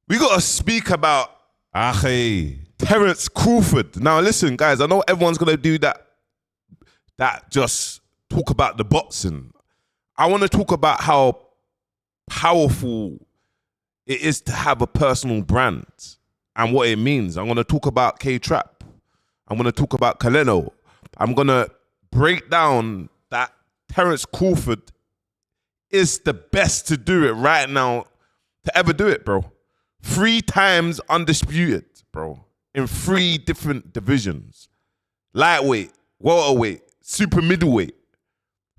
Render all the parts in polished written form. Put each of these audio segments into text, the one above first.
We got to speak about Ackhiii. Terrence Crawford. Now, listen, guys, I know everyone's going to do that just talk about the boxing. I want to talk about how powerful it is to have a personal brand and what it means. I'm going to talk about K-Trap. I'm going to talk about Canelo. I'm going to break down that Terrence Crawford is the best to do it right now, to ever do it, bro. 3 times undisputed, bro, in 3 different divisions. Lightweight, welterweight, super middleweight.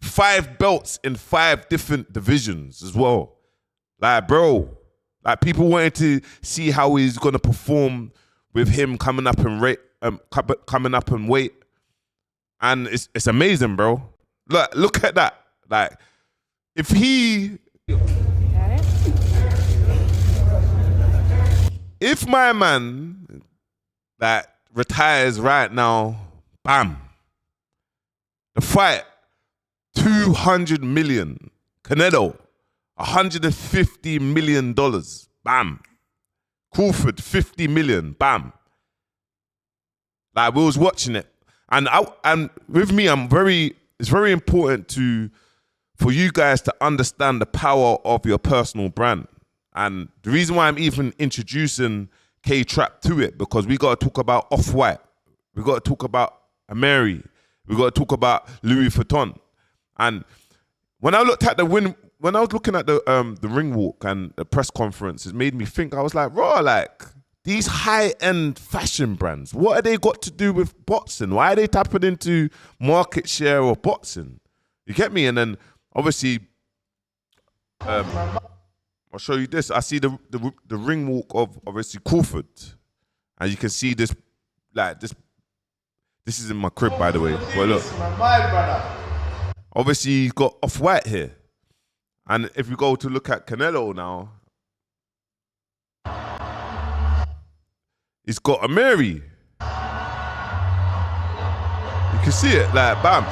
5 belts in 5 different divisions as well. Like, bro, like people wanted to see how he's gonna perform with him coming up in weight, and it's amazing, bro. Look at that. Like, if my man that retires right now, bam, the fight, 200 million. Canelo, $150 million, bam. Crawford, 50 million, bam. Like, we was watching it. And with me, it's very important for you guys to understand the power of your personal brand. And the reason why I'm even introducing K-Trap to it, because we got to talk about Off-White. We got to talk about Ackhiii. We got to talk about Louis Vuitton. And when I looked at when I was looking at the ring walk and the press conference, it made me think. I was like, raw, like these high-end fashion brands, what have they got to do with boxing? Why are they tapping into market share of boxing? You get me? And then obviously, I'll show you this. I see the ring walk of obviously Crawford, and you can see this, like this. This is in my crib, by the way. But look, obviously he's got Off-White here, and if we go to look at Canelo now, he's got Ackhiii. You can see it, like bam.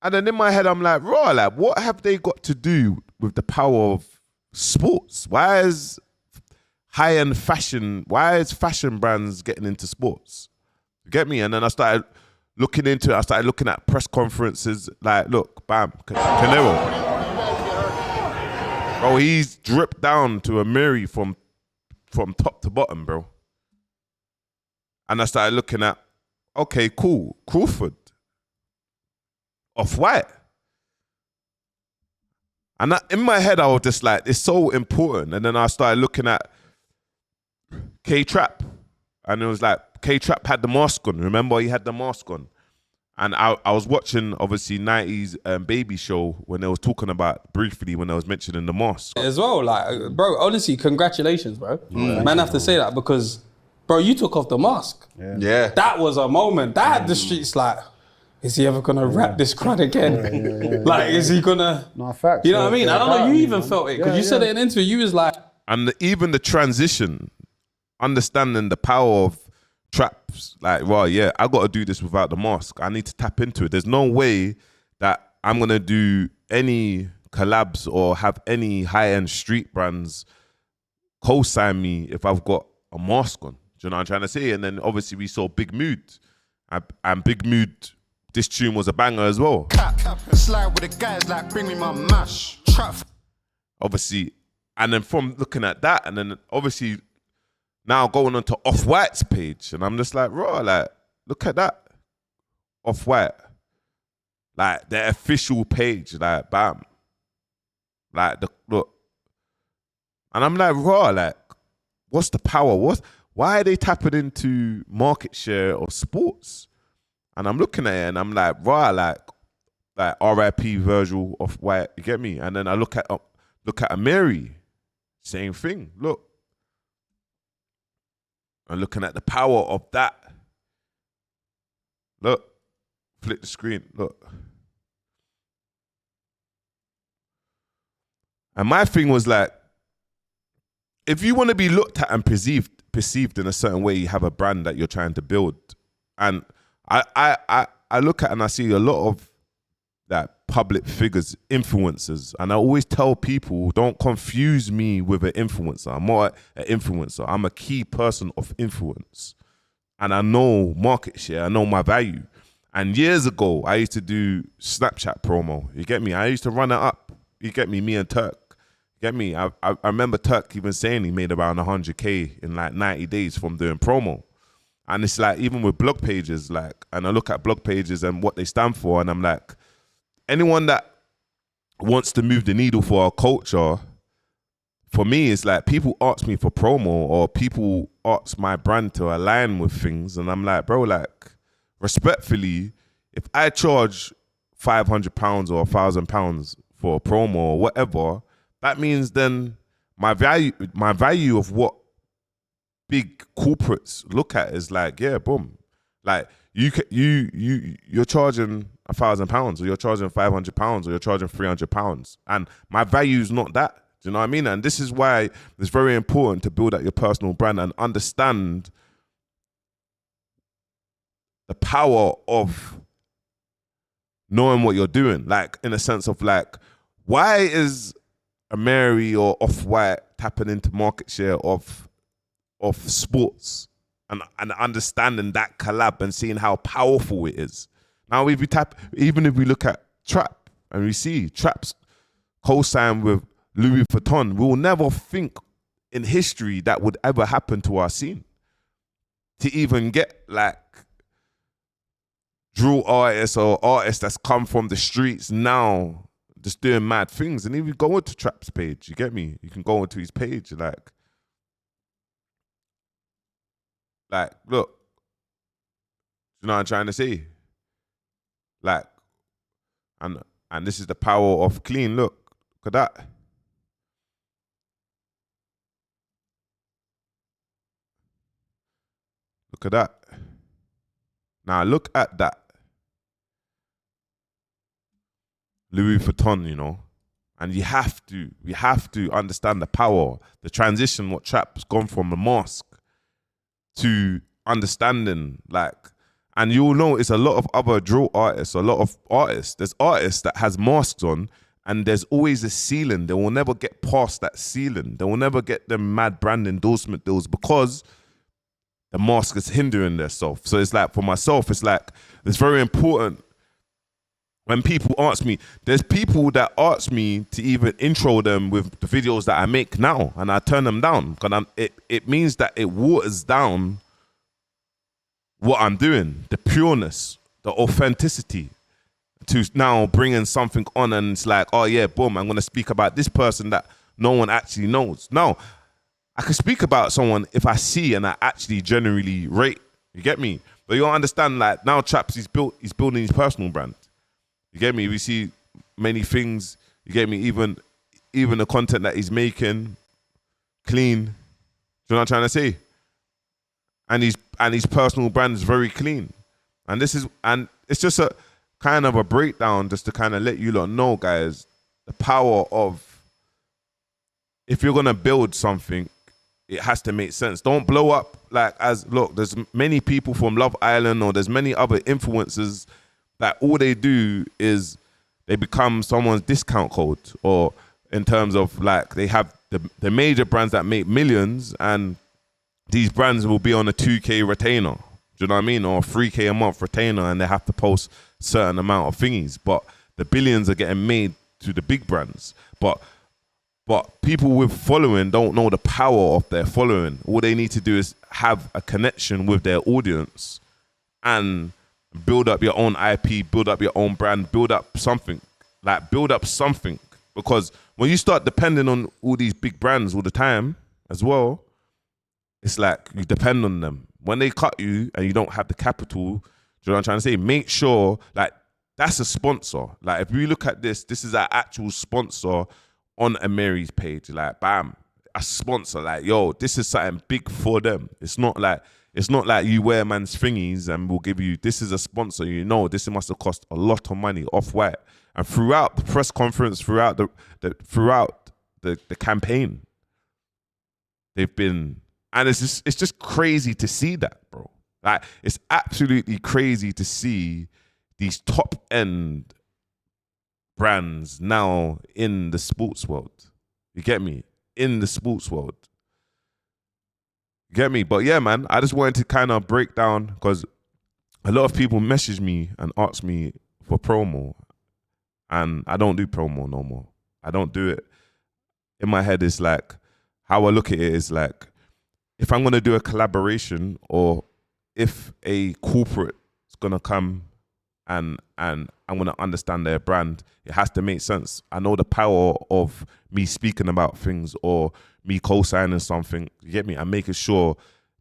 And then in my head, I'm like, raw, like, what have they got to do with the power of sports? Why is high-end fashion, why is fashion brands getting into sports? You get me? And then I started looking into it. I started looking at press conferences. Like, look, bam, Canelo. Bro, he's dripped down to Ackhiii from top to bottom, bro. And I started looking at, okay, cool, Crawford. Off-White. And in my head, I was just like, it's so important. And then I started looking at K-Trap. And it was like, K-Trap had the mask on. Remember, he had the mask on. And I was watching, obviously, 90s Baby Show when they was talking about, briefly, when I was mentioning the mask. As well, like, bro, honestly, congratulations, bro. Man, I have to say that because, bro, you took off the mask. Yeah. That was a moment. That had the streets like, is he ever gonna rap this crud again? Like, is he gonna? No, facts. You know what I mean? I don't know. You even felt it because you said it in an interview. You was like, and even the transition, understanding the power of traps. Like, well, yeah, I got to do this without the mask. I need to tap into it. There's no way that I'm gonna do any collabs or have any high-end street brands co-sign me if I've got a mask on. Do you know what I'm trying to say? And then obviously we saw Big Mood, and Big Mood. This tune was a banger as well. Slide with the guys like bring me my mash. Trap. Obviously, and then from looking at that, and then obviously now going on to Off-White's page, and I'm just like, raw, like, look at that. Off-White. Like, their official page, like, bam. Like, look. And I'm like, raw, like, what's the power? Why are they tapping into market share of sports? And I'm looking at it and I'm like, raw, like R.I.P. Virgil Off-White, you get me? And then I look at Ackhiii, same thing. Look, I'm looking at the power of that. Look, flip the screen. Look, and my thing was like, if you want to be looked at and perceived in a certain way, you have a brand that you're trying to build, and I look at and I see a lot of that public figures, influencers. And I always tell people, don't confuse me with an influencer. I'm not an influencer. I'm a key person of influence. And I know market share, I know my value. And years ago, I used to do Snapchat promo. You get me? I used to run it up. You get me? Me and Turk. You get me? I remember Turk even saying he made around 100K in like 90 days from doing promo. And it's like, even with blog pages, like, and I look at blog pages and what they stand for, and I'm like, anyone that wants to move the needle for our culture, for me, it's like people ask me for promo or people ask my brand to align with things. And I'm like, bro, like, respectfully, if I charge £500 or £1,000 for a promo or whatever, that means then my value of what big corporates look at is like, yeah, boom. Like you're charging £1,000 or you're charging £500 or you're charging £300. And my value is not that. Do you know what I mean? And this is why it's very important to build out your personal brand and understand the power of knowing what you're doing. Like, in a sense of like, why is a Mary or Off-White tapping into market share of sports and understanding that collab and seeing how powerful it is? Now, even if we look at Trap and we see Trap's co-sign with Louis Vuitton, we will never think in history that would ever happen to our scene. To even get like drill artists or artists that's come from the streets now just doing mad things. And if you go into Trap's page, you get me? You can go into his page, like, look, you know what I'm trying to say? Like, and this is the power of clean. Look at that. Look at that. Now look at that. Louis Vuitton, you know. And we have to understand the power, the transition, what Trap's gone from a mask to understanding, like, and you'll know it's a lot of other drill artists, a lot of artists. There's artists that has masks on, and there's always a ceiling. They will never get past that ceiling. They will never get them mad brand endorsement deals because the mask is hindering themselves. So it's like, for myself, it's like, it's very important when people ask me, there's people that ask me to even intro them with the videos that I make now, and I turn them down because it means that it waters down what I'm doing, the pureness, the authenticity, to now bringing something on, and it's like, oh yeah, boom, I'm going to speak about this person that no one actually knows. No, I can speak about someone if I see and I actually genuinely rate. You get me? But you don't understand, like, now Traps, he's building his personal brand. You get me? We see many things. You get me? Even the content that he's making, clean. Do you know what I'm trying to say? And his personal brand is very clean. And it's just a kind of a breakdown just to kind of let you lot know, guys, the power of, if you're gonna build something, it has to make sense. Don't blow up like, look, there's many people from Love Island, or there's many other influencers that all they do is they become someone's discount code, or in terms of like, they have the major brands that make millions, and these brands will be on a 2K retainer. Do you know what I mean? Or a 3K a month retainer, and they have to post certain amount of thingies. But the billions are getting made to the big brands. But people with following don't know the power of their following. All they need to do is have a connection with their audience and build up your own IP, build up your own brand, build up something. Because when you start depending on all these big brands all the time as well, it's like you depend on them. When they cut you and you don't have the capital, do you know what I'm trying to say? Make sure, like, that's a sponsor. Like, if we look at this is our actual sponsor on a Mary's page. Like, bam, a sponsor. Like, yo, this is something big for them. It's not like you wear man's thingies and we'll give you, this is a sponsor. You know, this must have cost a lot of money, Off-White. And throughout the press conference, throughout the campaign, they've been, and it's just crazy to see that, bro. Like, it's absolutely crazy to see these top end brands now in the sports world. You get me? In the sports world. You get me? But yeah, man, I just wanted to kind of break down, because a lot of people message me and ask me for promo, and I don't do promo no more. I don't do it. In my head, it's like, how I look at it is like, if I'm going to do a collaboration, or if a corporate is going to come and I'm going to understand their brand, it has to make sense. I know the power of me speaking about things or me co-signing something. You get me? I'm making sure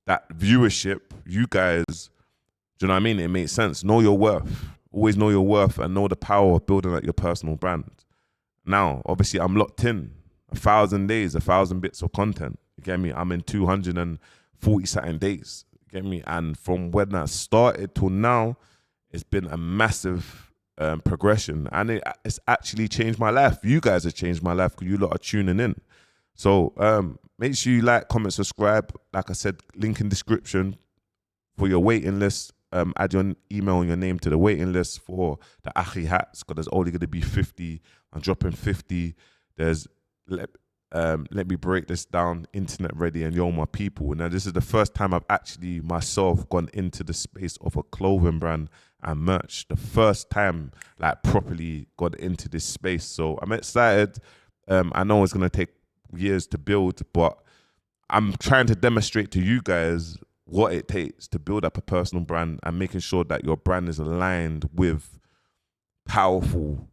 that viewership, you guys, do you know what I mean? It makes sense. Know your worth. Always know your worth and know the power of building up your personal brand. Now, obviously, I'm locked in. 1,000 days, 1,000 bits of content. You get me? I'm in 240 something days. You get me? And from when I started till now, it's been a massive progression, and it's actually changed my life. You guys have changed my life because you lot are tuning in. So make sure you like, comment, subscribe. Like I said, link in description for your waiting list. Add your email and your name to the waiting list for the Ackhiii hats, because there's only going to be 50. I'm dropping 50. There's let me break this down, internet ready and yo my people. Now this is the first time I've actually myself gone into the space of a clothing brand and merch. The first time like properly got into this space. So I'm excited. I know it's gonna take years to build, but I'm trying to demonstrate to you guys what it takes to build up a personal brand and making sure that your brand is aligned with powerful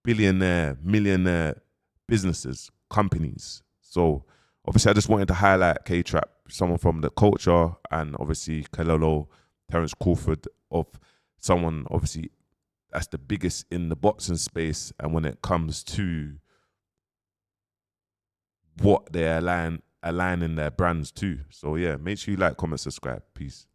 billionaire, millionaire businesses, companies. So obviously I just wanted to highlight K-Trap, someone from the culture, and obviously Canelo, Terrence Crawford, of someone obviously that's the biggest in the boxing space, and when it comes to what they're aligning their brands to. So yeah, make sure you like, comment, subscribe. Peace.